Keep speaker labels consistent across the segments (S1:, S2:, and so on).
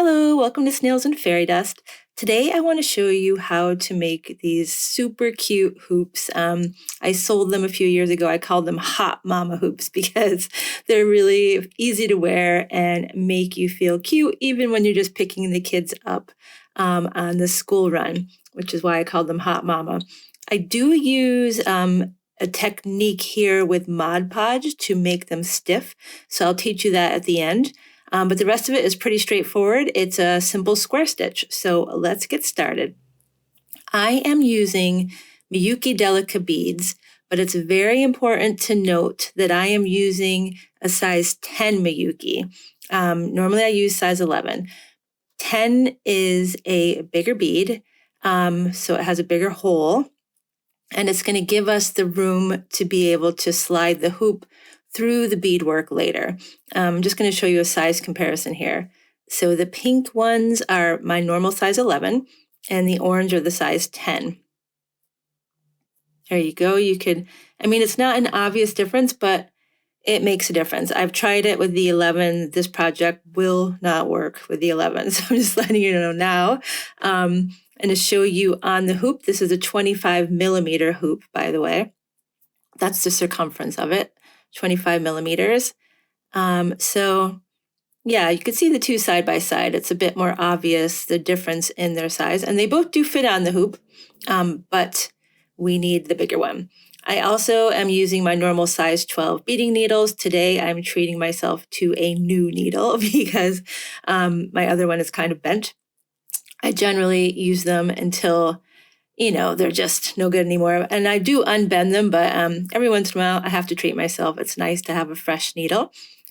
S1: Hello, welcome to Snails and Fairy Dust. Today I want to show you how to make these super cute hoops. I sold them a few years ago. I called them Hot Mama hoops because they're really easy to wear and make you feel cute even when you're just picking the kids up on the school run, which is why I called them Hot Mama. I do use a technique here with Mod Podge to make them stiff, so I'll teach you that at the end. But the rest of it is pretty straightforward. It's a simple square stitch. So let's get started. I am using Miyuki Delicas beads, but it's very important to note that I am using a size 10 Miyuki. Normally I use size 11. 10 is a bigger bead, so it has a bigger hole, and it's going to give us the room to be able to slide the hoop through the beadwork later. I'm just going to show you a size comparison here. So the pink ones are my normal size 11, and the orange are the size 10. There you go. It's not an obvious difference, but it makes a difference. I've tried it with the 11. This project will not work with the 11, so I'm just letting you know now. And to show you on the hoop, this is a 25 millimeter hoop, by the way. That's the circumference of it. 25 millimeters. So yeah, you can see the two side by side. It's a bit more obvious, the difference in their size. And they both do fit on the hoop, but we need the bigger one. I also am using my normal size 12 beading needles. Today, I'm treating myself to a new needle because my other one is kind of bent. I generally use them until they're just no good anymore. And I do unbend them, but every once in a while I have to treat myself. It's nice to have a fresh needle.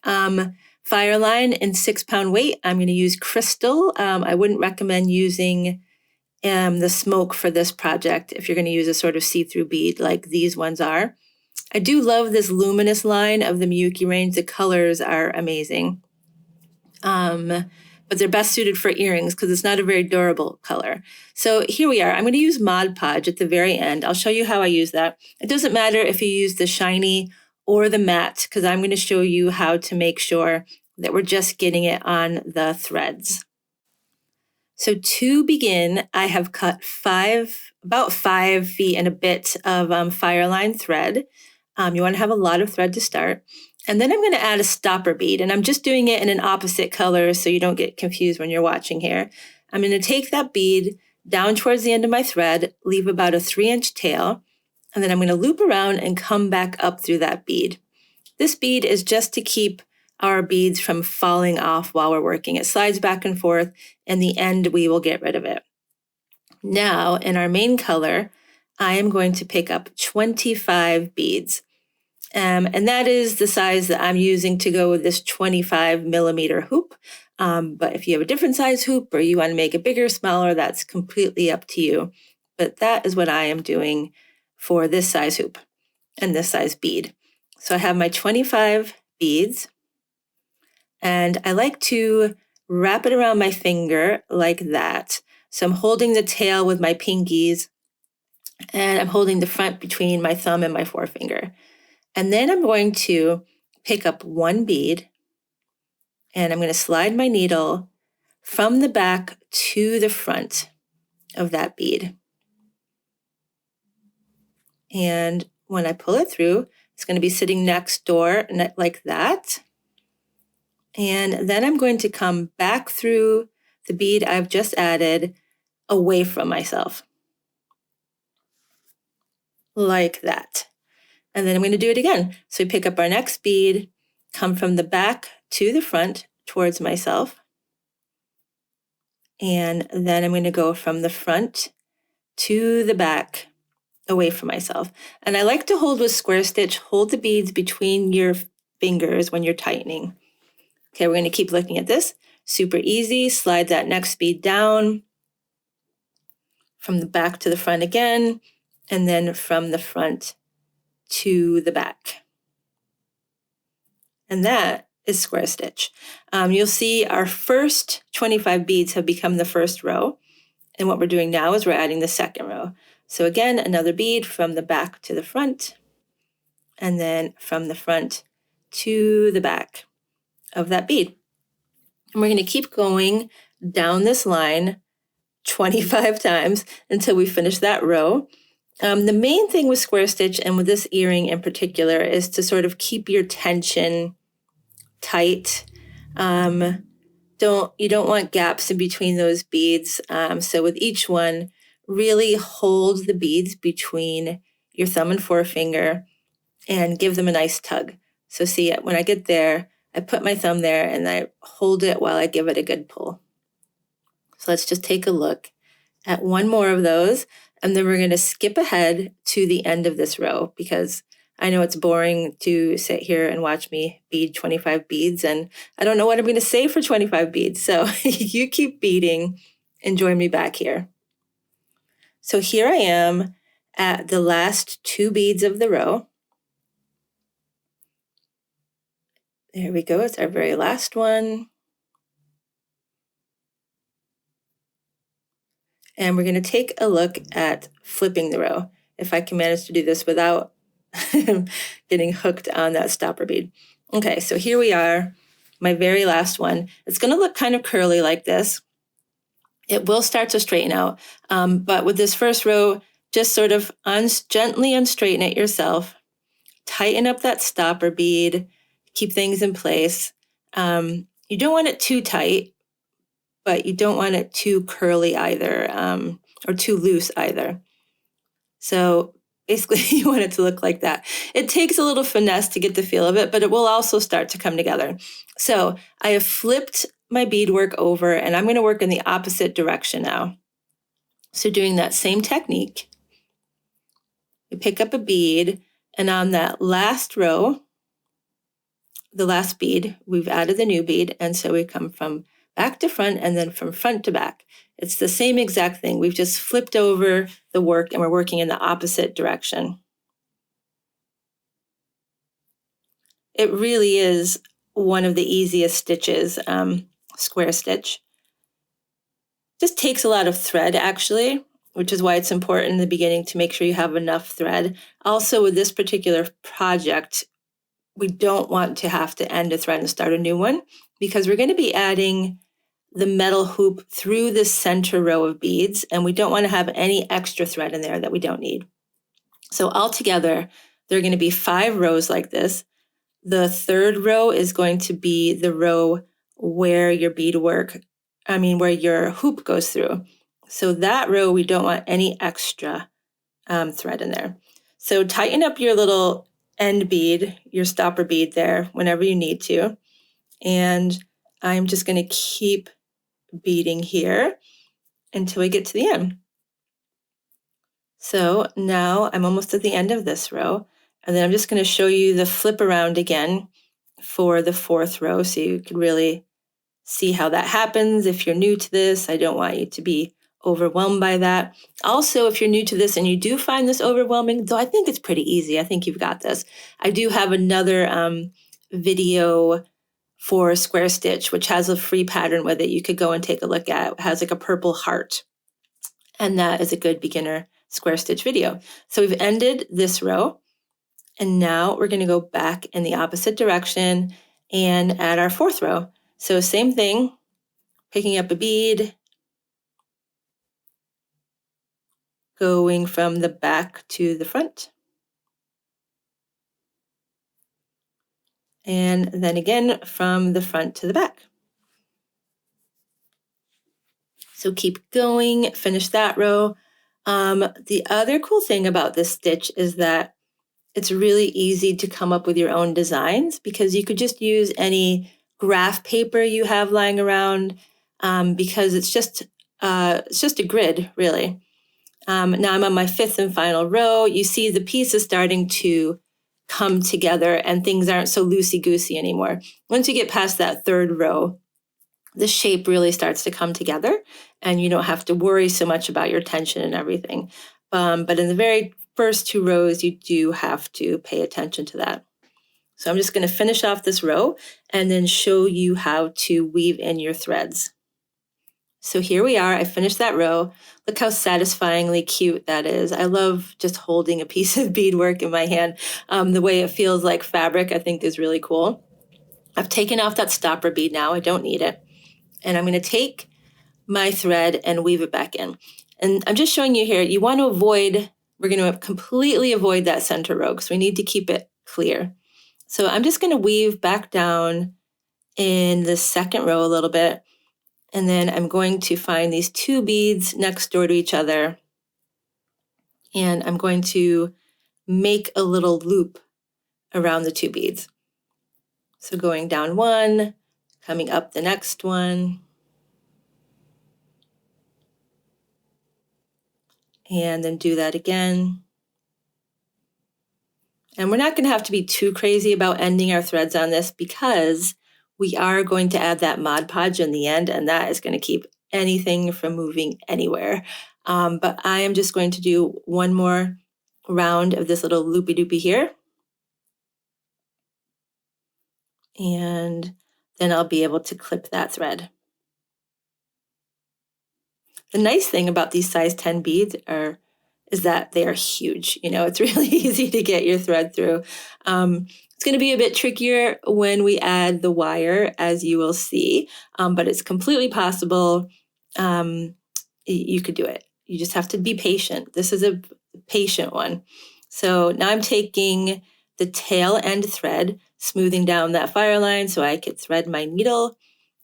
S1: Fireline in 6-pound weight. I'm going to use crystal. I wouldn't recommend using the smoke for this project if you're going to use a sort of see-through bead like these ones are. I do love this Luminous line of the Miyuki range. The colors are amazing. But they're best suited for earrings because it's not a very durable color. So here we are. I'm going to use Mod Podge at the very end. I'll show you how I use that. It doesn't matter if you use the shiny or the matte because I'm going to show you how to make sure that we're just getting it on the threads. So to begin, I have cut about 5 feet and a bit of Fireline thread. You want to have a lot of thread to start. And then I'm going to add a stopper bead, and I'm just doing it in an opposite color so you don't get confused when you're watching here. I'm going to take that bead down towards the end of my thread, leave about a 3-inch tail, and then I'm going to loop around and come back up through that bead. This bead is just to keep our beads from falling off while we're working. It slides back and forth. In the end, we will get rid of it. Now, in our main color, I am going to pick up 25 beads. And that is the size that I'm using to go with this 25 millimeter hoop. But if you have a different size hoop or you want to make it bigger, smaller, that's completely up to you. But that is what I am doing for this size hoop and this size bead. So I have my 25 beads, and I like to wrap it around my finger like that. So I'm holding the tail with my pinkies, and I'm holding the front between my thumb and my forefinger. And then I'm going to pick up one bead, and I'm going to slide my needle from the back to the front of that bead. And when I pull it through, it's going to be sitting next door like that. And then I'm going to come back through the bead I've just added away from myself. Like that. And then I'm going to do it again. So we pick up our next bead, come from the back to the front towards myself. And then I'm going to go from the front to the back away from myself. And I like to hold with square stitch, hold the beads between your fingers when you're tightening. Okay, we're going to keep looking at this. Super easy. Slide that next bead down from the back to the front again, and then from the front to the back. And that is square stitch. You'll see our first 25 beads have become the first row. And what we're doing now is we're adding the second row. So again, another bead from the back to the front, and then from the front to the back of that bead. And we're going to keep going down this line 25 times until we finish that row. The main thing with square stitch and with this earring in particular is to sort of keep your tension tight. You don't want gaps in between those beads. So with each one, really hold the beads between your thumb and forefinger and give them a nice tug. So see, when I get there, I put my thumb there and I hold it while I give it a good pull. So let's just take a look at one more of those, and then we're going to skip ahead to the end of this row because I know it's boring to sit here and watch me bead 25 beads, and I don't know what I'm going to say for 25 beads. So you keep beading and join me back here. So here I am at the last 2 beads of the row. There we go. It's our very last one. And we're going to take a look at flipping the row, if I can manage to do this without getting hooked on that stopper bead. Okay, so here we are, my very last one. It's going to look kind of curly like this. It will start to straighten out, but with this first row, just sort of gently unstraighten it yourself. Tighten up that stopper bead, keep things in place. You don't want it too tight, but you don't want it too curly either, or too loose either. So basically you want it to look like that. It takes a little finesse to get the feel of it, but it will also start to come together. So I have flipped my beadwork over and I'm going to work in the opposite direction now. So doing that same technique, you pick up a bead, and on that last row, the last bead, we've added the new bead, and so we come from back to front and then from front to back. It's the same exact thing. We've just flipped over the work and we're working in the opposite direction. It really is one of the easiest stitches, square stitch. Just takes a lot of thread actually, which is why it's important in the beginning to make sure you have enough thread. Also with this particular project, we don't want to have to end a thread and start a new one because we're going to be adding the metal hoop through the center row of beads, and we don't want to have any extra thread in there that we don't need. So altogether, there are going to be 5 rows like this. The third row is going to be the row where your where your hoop goes through. So that row, we don't want any extra thread in there. So tighten up your little end bead, your stopper bead there whenever you need to. And I'm just going to keep beading here until we get to the end. So now I'm almost at the end of this row, and then I'm just going to show you the flip around again for the 4th row so you can really see how that happens. If you're new to this, I don't want you to be overwhelmed by that. Also, if you're new to this and you do find this overwhelming, though I think it's pretty easy, I think you've got this. I do have another video for square stitch, which has a free pattern with it. You could go and take a look at. It has like a purple heart. And that is a good beginner square stitch video. So we've ended this row. And now we're going to go back in the opposite direction and add our 4th row. So same thing, picking up a bead, going from the back to the front. And then again from the front to the back. So keep going, finish that row. The other cool thing about this stitch is that it's really easy to come up with your own designs because you could just use any graph paper you have lying around because it's just a grid, really. Now I'm on my 5th and final row. You see the pieces starting to come together and things aren't so loosey-goosey anymore. Once you get past that 3rd row, the shape really starts to come together and you don't have to worry so much about your tension and everything. But in the very first 2 rows, you do have to pay attention to that. So I'm just going to finish off this row and then show you how to weave in your threads. So here we are. I finished that row. Look how satisfyingly cute that is. I love just holding a piece of beadwork in my hand. The way it feels like fabric, I think is really cool. I've taken off that stopper bead now. I don't need it. And I'm going to take my thread and weave it back in. And I'm just showing you here, you want to avoid, we're going to completely avoid that center row because we need to keep it clear. So I'm just going to weave back down in the second row a little bit. And then I'm going to find these two beads next door to each other. And I'm going to make a little loop around the two beads. So going down one, coming up the next one. And then do that again. And we're not going to have to be too crazy about ending our threads on this because we are going to add that Mod Podge in the end, and that is going to keep anything from moving anywhere. But I am just going to do one more round of this little loopy-doopy here. And then I'll be able to clip that thread. The nice thing about these size 10 beads is that they are huge. You know, it's really easy to get your thread through. It's going to be a bit trickier when we add the wire, as you will see, but it's completely possible. You could do it. You just have to be patient. This is a patient one. So now I'm taking the tail end thread, smoothing down that Fireline so I could thread my needle.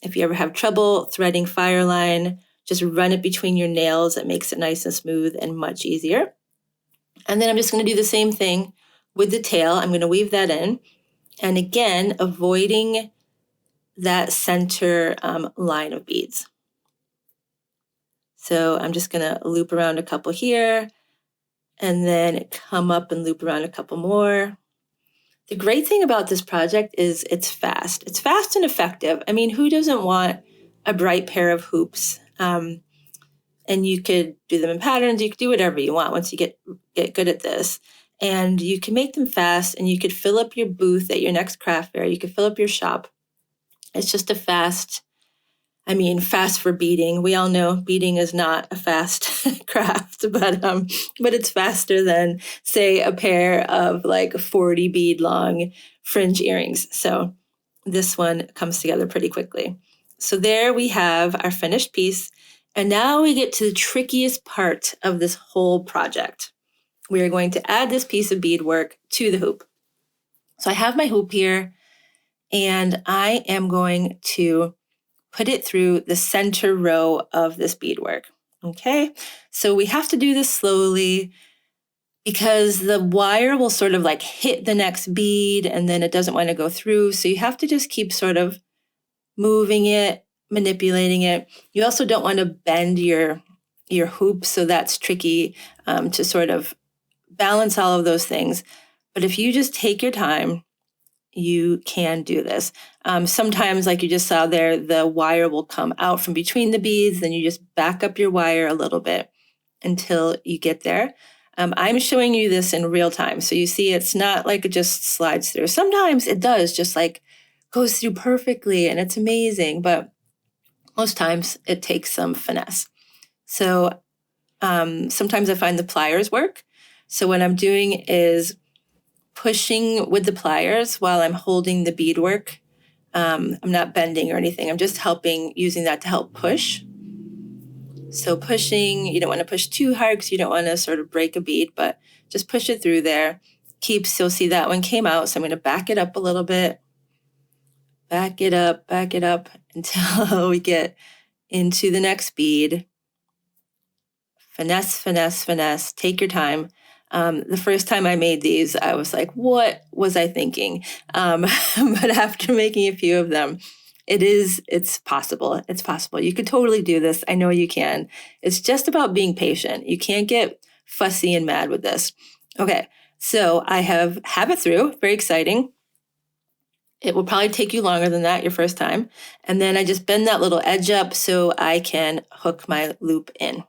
S1: If you ever have trouble threading Fireline, just run it between your nails. It makes it nice and smooth and much easier. And then I'm just going to do the same thing with the tail. I'm going to weave that in. And again, avoiding that center line of beads. So I'm just going to loop around a couple here and then come up and loop around a couple more. The great thing about this project is it's fast. It's fast and effective. I mean, who doesn't want a bright pair of hoops? And you could do them in patterns. You could do whatever you want once you get good at this. And you can make them fast, and you could fill up your booth at your next craft fair. You could fill up your shop. It's just a fast for beading. We all know beading is not a fast craft, but it's faster than, say, a pair of like 40 bead long fringe earrings. So this one comes together pretty quickly. So there we have our finished piece. And now we get to the trickiest part of this whole project. We are going to add this piece of beadwork to the hoop. So I have my hoop here, and I am going to put it through the center row of this beadwork. Okay, so we have to do this slowly because the wire will sort of like hit the next bead and then it doesn't want to go through. So you have to just keep sort of moving it, manipulating it. You also don't want to bend your hoop, so that's tricky to sort of balance all of those things. But if you just take your time, you can do this. Sometimes, like you just saw there, the wire will come out from between the beads, then you just back up your wire a little bit until you get there. I'm showing you this in real time. So you see it's not like it just slides through. Sometimes it does, just like goes through perfectly and it's amazing, but most times it takes some finesse. So sometimes I find the pliers work. So what I'm doing is pushing with the pliers while I'm holding the beadwork. I'm not bending or anything. I'm just using that to help push. So pushing, you don't want to push too hard because you don't want to sort of break a bead, but just push it through there. You'll see that one came out. So I'm going to back it up a little bit. Back it up until we get into the next bead. Finesse, finesse, finesse. Take your time. The first time I made these, I was like, what was I thinking? But after making a few of them, it's possible. It's possible. You could totally do this. I know you can. It's just about being patient. You can't get fussy and mad with this. Okay, so I have it through. Very exciting. It will probably take you longer than that your first time. And then I just bend that little edge up so I can hook my loop in.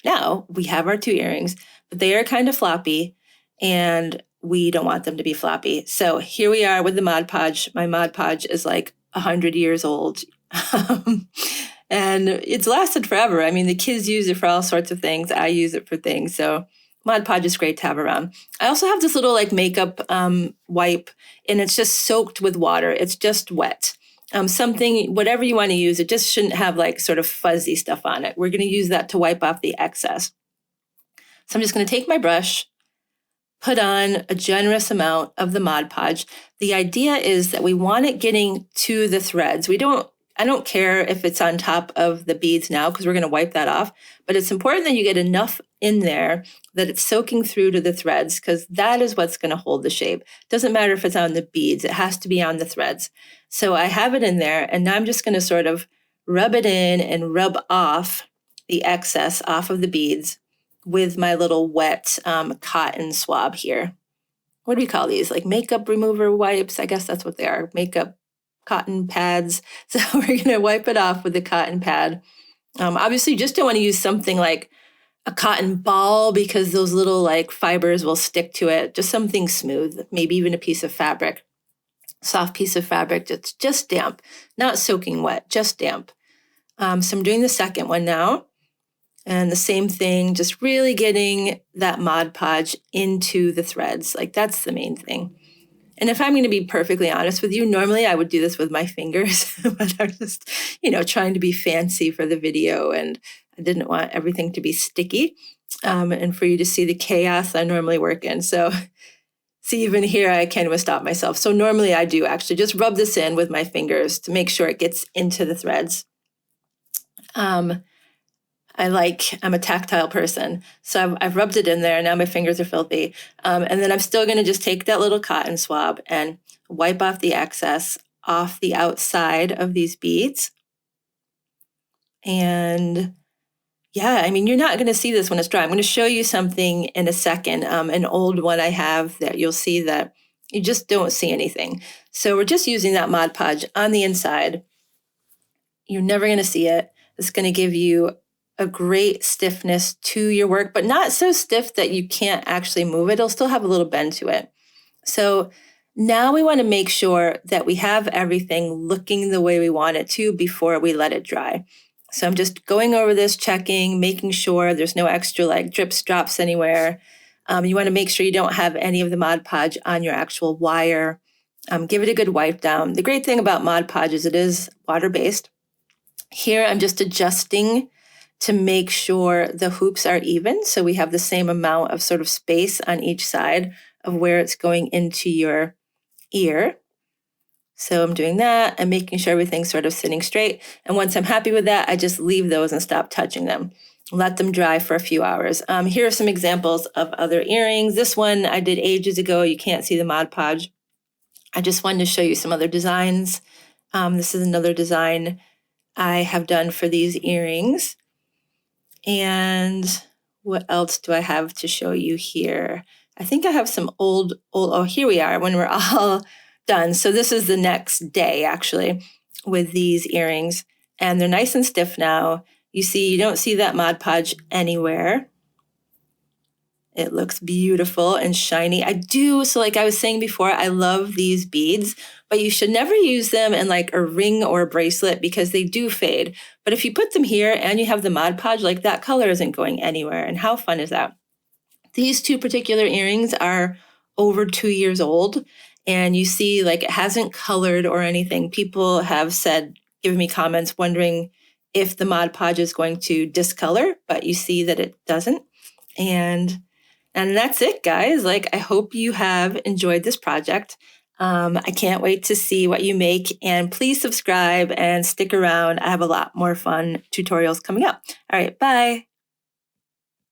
S1: Now we have our two earrings, but they are kind of floppy and we don't want them to be floppy. So here we are with the Mod Podge. My Mod Podge is like 100 years old. And it's lasted forever. I mean, the kids use it for all sorts of things. I use it for things. So Mod Podge is great to have around. I also have this little like makeup wipe, and it's just soaked with water. It's just wet. something, whatever you want to use. It just shouldn't have like sort of fuzzy stuff on it. We're going to use that to wipe off the excess. So I'm just going to take my brush, put on a generous amount of the Mod Podge. The idea is that we want it getting to the threads. I don't care if it's on top of the beads now because we're going to wipe that off, but it's important that you get enough in there that it's soaking through to the threads because that is what's going to hold the shape. Doesn't matter if it's on the beads, it has to be on the threads. So I have it in there and now I'm just going to sort of rub it in and rub off the excess off of the beads with my little wet cotton swab here. What do we call these? Like makeup remover wipes? I guess that's what they are. Makeup cotton pads. So we're going to wipe it off with the cotton pad. Obviously, you just don't want to use something like a cotton ball because those little like fibers will stick to it. Just something smooth, maybe even a piece of fabric, soft piece of fabric that's just damp, not soaking wet, just damp. So I'm doing the second one now. And the same thing, just really getting that Mod Podge into the threads. Like that's the main thing. And if I'm going to be perfectly honest with you, normally I would do this with my fingers, but I'm just, trying to be fancy for the video and I didn't want everything to be sticky and for you to see the chaos I normally work in. So see, even here, I can't even stop myself. So normally I do actually just rub this in with my fingers to make sure it gets into the threads. I'm a tactile person. So I've rubbed it in there. Now my fingers are filthy. And then I'm still going to just take that little cotton swab and wipe off the excess off the outside of these beads. And yeah, you're not going to see this when it's dry. I'm going to show you something in a second, an old one I have that you'll see that you just don't see anything. So we're just using that Mod Podge on the inside. You're never going to see it. It's going to give you a great stiffness to your work, but not so stiff that you can't actually move it. It'll still have a little bend to it. So now we want to make sure that we have everything looking the way we want it to before we let it dry. So I'm just going over this, checking, making sure there's no extra like drips, drops anywhere. You want to make sure you don't have any of the Mod Podge on your actual wire. Give it a good wipe down. The great thing about Mod Podge is it is water-based. Here I'm just adjusting to make sure the hoops are even. So we have the same amount of sort of space on each side of where it's going into your ear. So I'm doing that and making sure everything's sort of sitting straight. And once I'm happy with that, I just leave those and stop touching them. Let them dry for a few hours. Here are some examples of other earrings. This one I did ages ago. You can't see the Mod Podge. I just wanted to show you some other designs. This is another design I have done for these earrings. And what else do I have to show you here? I think I have some old, oh, here we are when we're all done. So this is the next day actually with these earrings and they're nice and stiff now. You see, you don't see that Mod Podge anywhere. It looks beautiful and shiny. So like I was saying before, I love these beads, but you should never use them in like a ring or a bracelet because they do fade. But if you put them here and you have the Mod Podge, like that color isn't going anywhere. And how fun is that? These two particular earrings are over 2 years old. And you see like it hasn't colored or anything. People have given me comments wondering if the Mod Podge is going to discolor, but you see that it doesn't. And that's it, guys. Like, I hope you have enjoyed this project. I can't wait to see what you make. And please subscribe and stick around. I have a lot more fun tutorials coming up. All right, bye.